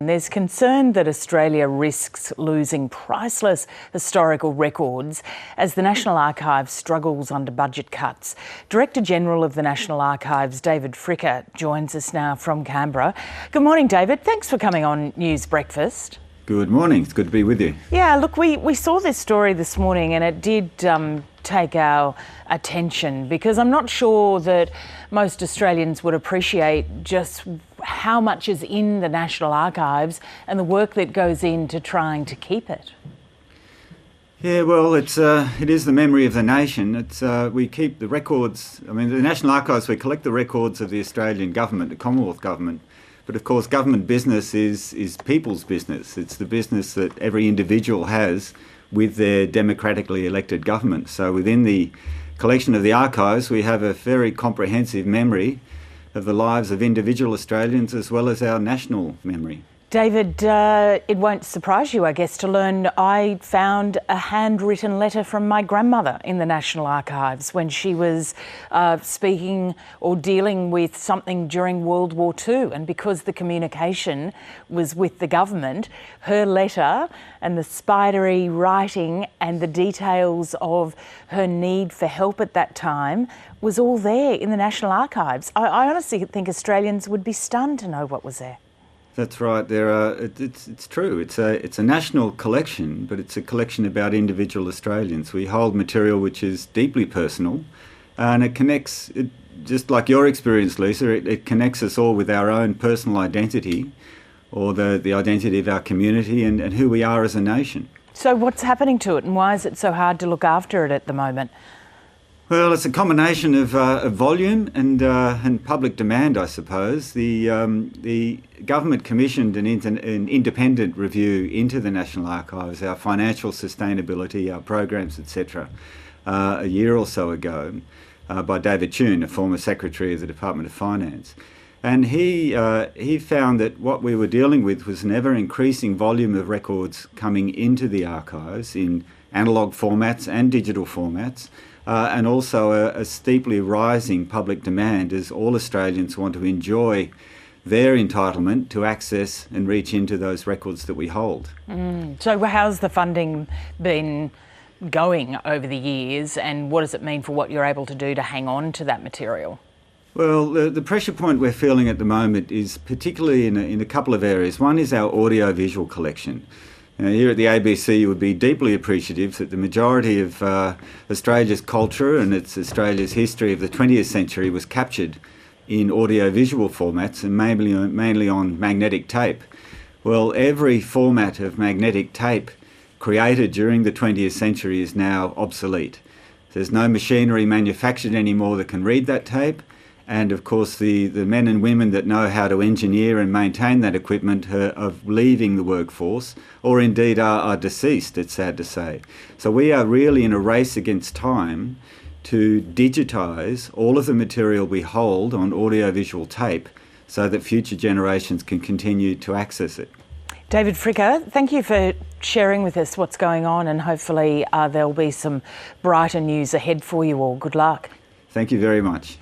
There's concern that Australia risks losing priceless historical records as the National Archives struggles under budget cuts. Director General of the National Archives, David Fricker, joins us now from Canberra. Good morning, David. Thanks for coming on News Breakfast. Good morning. It's good to be with you. Yeah, look, we saw this story this morning and it did take our attention because I'm not sure that most Australians would appreciate just how much is in the National Archives and the work that goes into trying to keep it. Yeah, well, it is the memory of the nation. We keep the records. I mean, the National Archives, we collect the records of the Australian government, the Commonwealth government. But of course, government business is people's business. It's the business that every individual has with their democratically elected government. So within the collection of the archives, we have a very comprehensive memory of the lives of individual Australians as well as our national memory. David, it won't surprise you, I guess, to learn I found a handwritten letter from my grandmother in the National Archives when she was speaking or dealing with something during World War II. And because the communication was with the government, her letter and the spidery writing and the details of her need for help at that time was all there in the National Archives. I honestly think Australians would be stunned to know what was there. That's right. It's true. It's a national collection, but it's a collection about individual Australians. We hold material which is deeply personal, and it connects. Just like your experience, Lisa, it connects us all with our own personal identity, or the identity of our community, and who we are as a nation. So, what's happening to it, and why is it so hard to look after it at the moment? Well, it's a combination of volume and public demand, I suppose. The government commissioned an independent review into the National Archives, our financial sustainability, our programs, etc., a year or so ago, by David Tune, a former Secretary of the Department of Finance. And he found that what we were dealing with was an ever-increasing volume of records coming into the archives in analogue formats and digital formats, and also a steeply rising public demand as all Australians want to enjoy their entitlement to access and reach into those records that we hold. So how's the funding been going over the years, and what does it mean for what you're able to do to hang on to that material? Well, the pressure point we're feeling at the moment is particularly in a couple of areas. One is our audio-visual collection. Here at the ABC, you would be deeply appreciative that the majority of Australia's culture and Australia's history of the 20th century was captured in audio-visual formats and mainly on magnetic tape. Well, every format of magnetic tape created during the 20th century is now obsolete. There's no machinery manufactured anymore that can read that tape. And of course, the men and women that know how to engineer and maintain that equipment are leaving the workforce, or indeed are deceased, it's sad to say. So we are really in a race against time to digitise all of the material we hold on audiovisual tape so that future generations can continue to access it. David Fricker, thank you for sharing with us what's going on, and hopefully there'll be some brighter news ahead for you all. Good luck. Thank you very much.